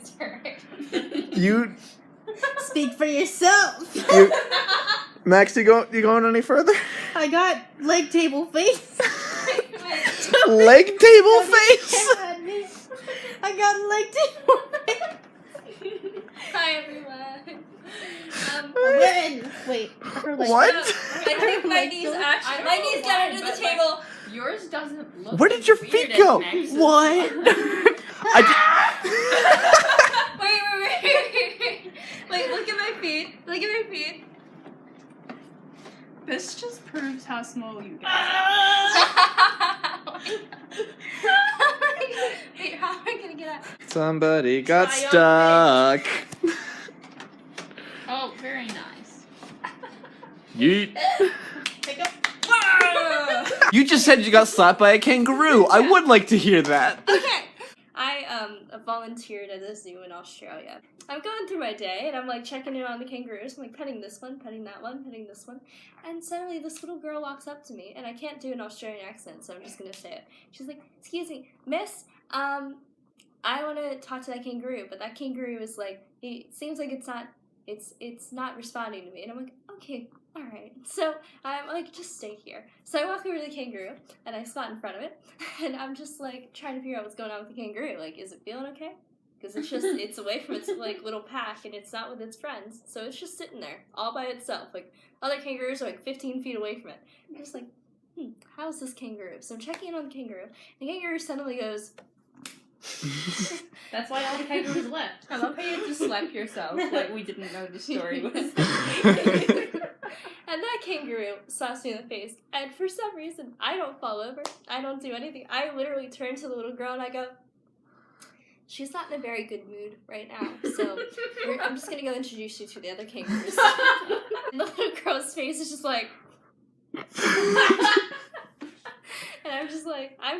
answer. You Speak for yourself. Max, you going any further? I got leg table face. Leg table face? I got leg table face. Hi everyone. Wait. What? I think my knees actually. My knees got under the table. Yours doesn't look. Where did your feet go? What? Wait. Like, look at my feet. Look at my feet. This just proves how small you guys Wait, how am I gonna get out? Somebody got stuck. Oh, very nice. Yeet. Pick up. You just said you got slapped by a kangaroo. I would like to hear that. Okay. I volunteered at a zoo in Australia. I'm going through my day and I'm like checking in on the kangaroos. I'm like petting this one, petting that one, petting this one. And suddenly this little girl walks up to me and I can't do an Australian accent, so I'm just gonna say it. She's like, "Excuse me, miss, I wanna talk to that kangaroo," but that kangaroo is like, it seems like it's not responding to me. And I'm like, okay, alright. So I'm like, just stay here. So I walk over to the kangaroo and I squat in front of it and I'm just like trying to figure out what's going on with the kangaroo. Like, is it feeling okay? Because it's away from its like little pack and it's not with its friends. So it's just sitting there all by itself. Like, other kangaroos are like 15 feet away from it. I'm just like, how's this kangaroo? So I'm checking in on the kangaroo. The kangaroo suddenly goes, That's why all the kangaroos left. I love how you just slap yourself like we didn't know the story was. and that kangaroo slaps me in the face. And for some reason, I don't fall over. I don't do anything. I literally turn to the little girl and I go, she's not in a very good mood right now. So I'm just going to go introduce you to the other kangaroos. And the little girl's face is just like... and I'm just like, I'm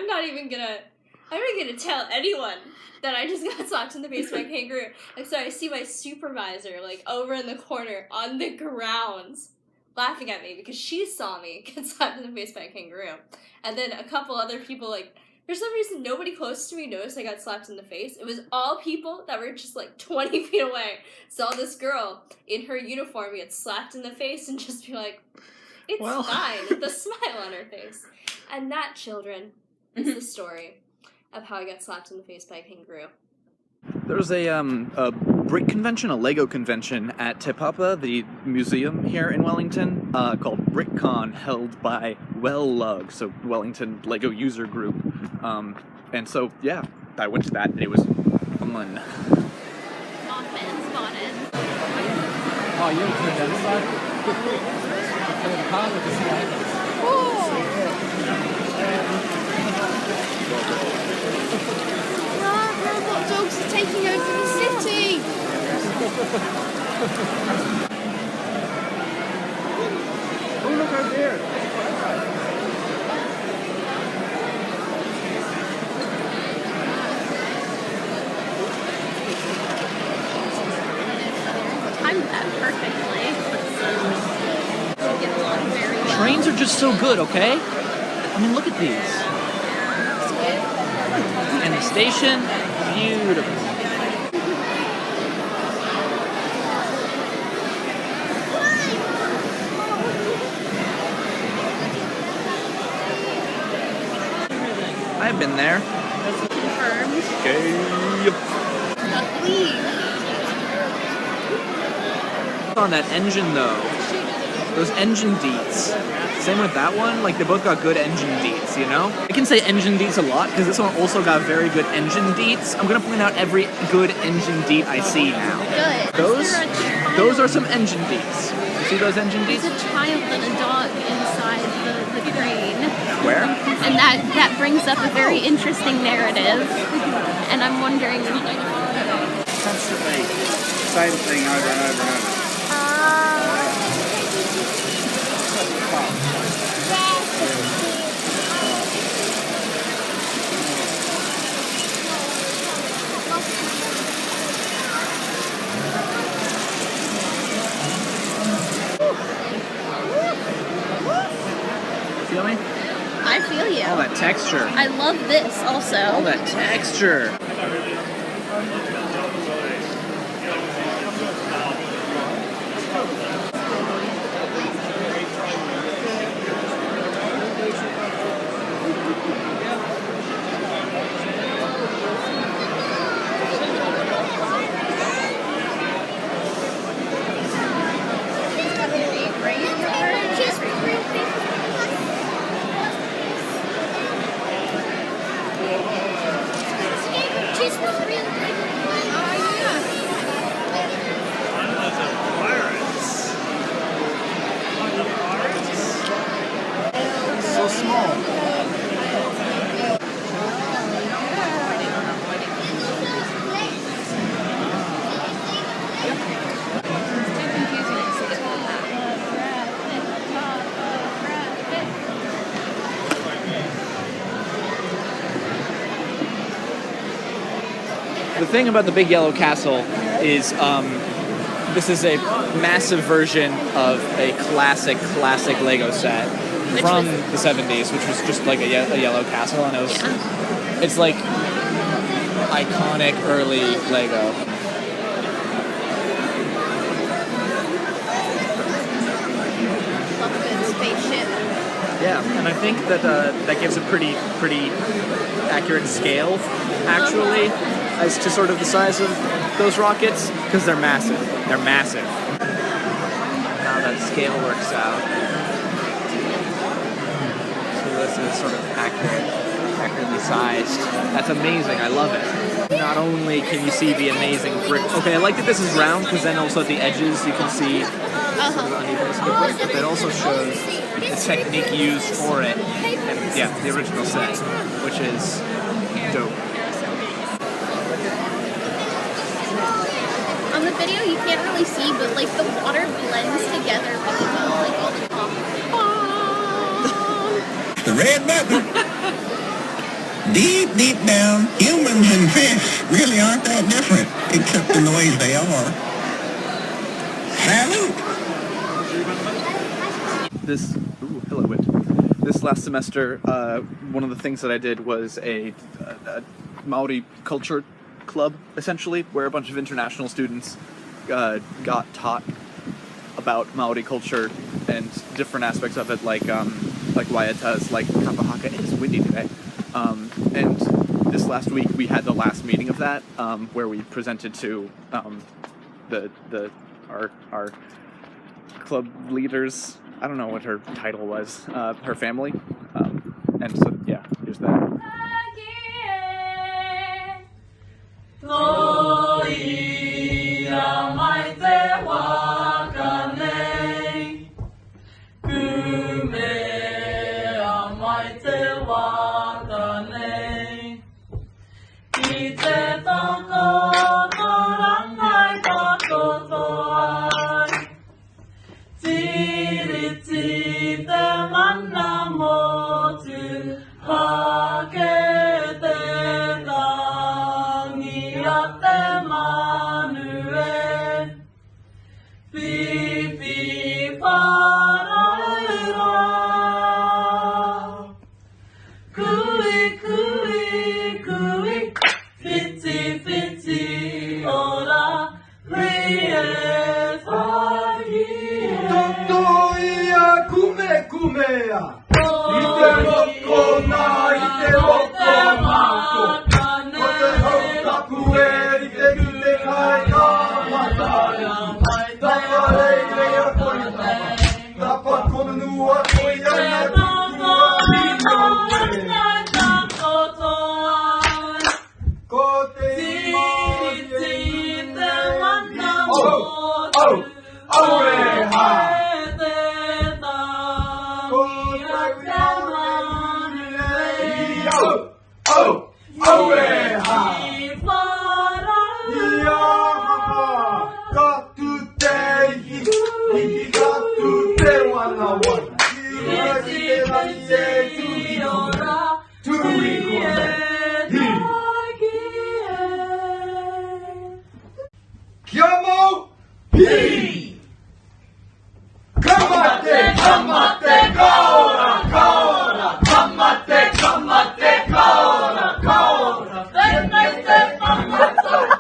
not even gonna tell anyone that I just got slapped in the face by a kangaroo. And so I see my supervisor, like, over in the corner on the ground laughing at me because she saw me get slapped in the face by a kangaroo. And then a couple other people, like, for some reason, nobody close to me noticed I got slapped in the face. It was all people that were just, like, 20 feet away. Saw this girl in her uniform get slapped in the face and just be like, it's fine, with a smile on her face. And that, children, is the story of how I got slapped in the face by a kangaroo. There was a brick convention, a Lego convention at Te Papa, the museum here in Wellington, called Brick-Con, held by Well-LUG, so Wellington Lego User Group. And so, yeah, I went to that and it was fun. Mothman spotted. Oh, you put that aside? Play the card with the slide. Robot dogs are taking over the city! Oh, look out there! Timed that perfectly. Get along very well. Trains are just so good, okay? I mean, look at these. And the station, beautiful. I've been there. Confirmed. Okay. Leave. On that engine, though. Those engine Deets. Same with that one, like they both got good engine Deets, you know? I can say engine Deets a lot, because this one also got very good engine Deets. I'm gonna point out every good engine Deet I see now. Good. Those are some engine Deets. You see those engine Deets? There's a child and a dog inside the crane. Where? And that brings up a very interesting narrative. And I'm wondering... Constantly, same thing over and over and over. Feel me? I feel you. All that texture. I love this also. All that texture. So small. The thing about the Big Yellow Castle is this is a massive version of a classic Lego set from the 70s, which was just like a yellow castle, and it's like iconic early Lego. Yeah, and I think that that gives a pretty accurate scale, actually, as to sort of the size of those rockets, because they're massive. They're massive. How that scale works out. So this is sort of accurately sized. That's amazing. I love it. Not only can you see the amazing brick. Okay, I like that this is round, because then also at the edges you can see sort of unevenness of the brick, but it also shows the technique used for it. And yeah, the original set, which is dope. On the video, you can't really see, but like the water blends together really well, like all the top. The red button. Deep down, humans and fish really aren't that different, except in the ways they are. Salute! Hello, Wit. This last semester, one of the things that I did was a Maori culture club, essentially, where a bunch of international students got taught about Maori culture and different aspects of it, like Waiatas, like Haka. It is windy today. And this last week we had the last meeting of that, where we presented to our club leaders. I don't know what her title was, her family. And so yeah, here's that. Come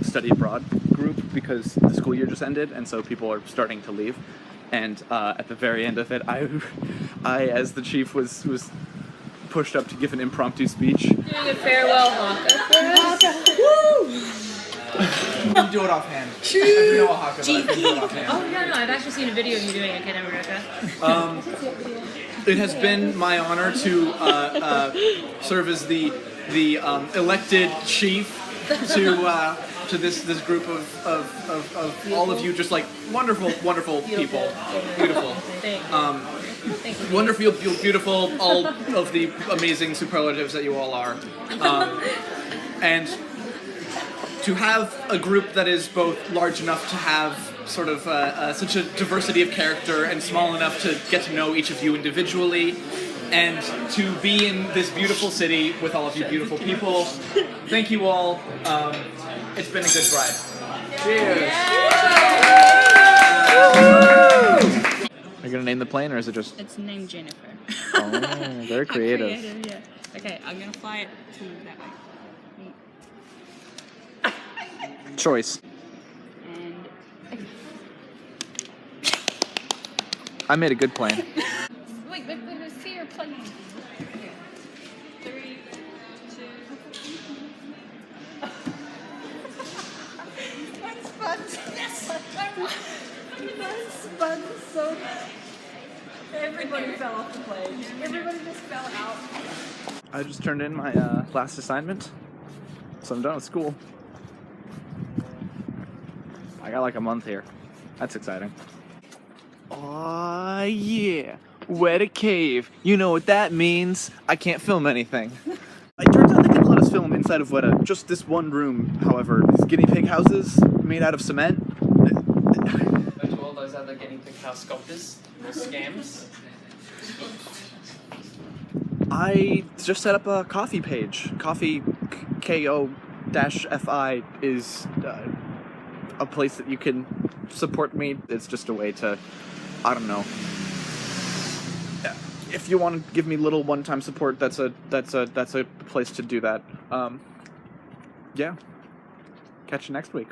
study abroad group because the school year just ended, and so people are starting to leave. And at the very end of it, I as the chief was pushed up to give an impromptu speech. Doing a farewell Haka for us. I can do it offhand. I know a Haka, but I can do it offhand. Oh no, I've actually seen a video of you doing it, Ken America. It has been my honor to serve as the elected chief to this group of all of you, just like wonderful people, beautiful. Thank you. Wonderful, beautiful, all of the amazing superlatives that you all are. And to have a group that is both large enough to have sort of such a diversity of character and small enough to get to know each of you individually, and to be in this beautiful city with all of you beautiful people. Thank you all. It's been a good ride. Cheers. Are you gonna name the plane, or is it just? It's named Jennifer. Oh, very creative. Yeah. Okay, I'm gonna fly it to that way. Choice. And I made a good plane. wait, see your plane. Okay. 3, 2. That's fun. Yes. That's fun. So everybody fell off the plane. Everybody just fell out. I just turned in my last assignment, so I'm done with school. I got like a month here. That's exciting. Aw, yeah. WETA cave. You know what that means. I can't film anything. It turns out they didn't let us film inside of WETA. Just this one room, however. These guinea pig houses made out of cement. But to all those other guinea pig house sculptors, those scams. I just set up a coffee page. Coffee KO-FI is a place that you can support me. It's just a way to, I don't know. If you want to give me little one-time support, that's a place to do that. Yeah. Catch you next week.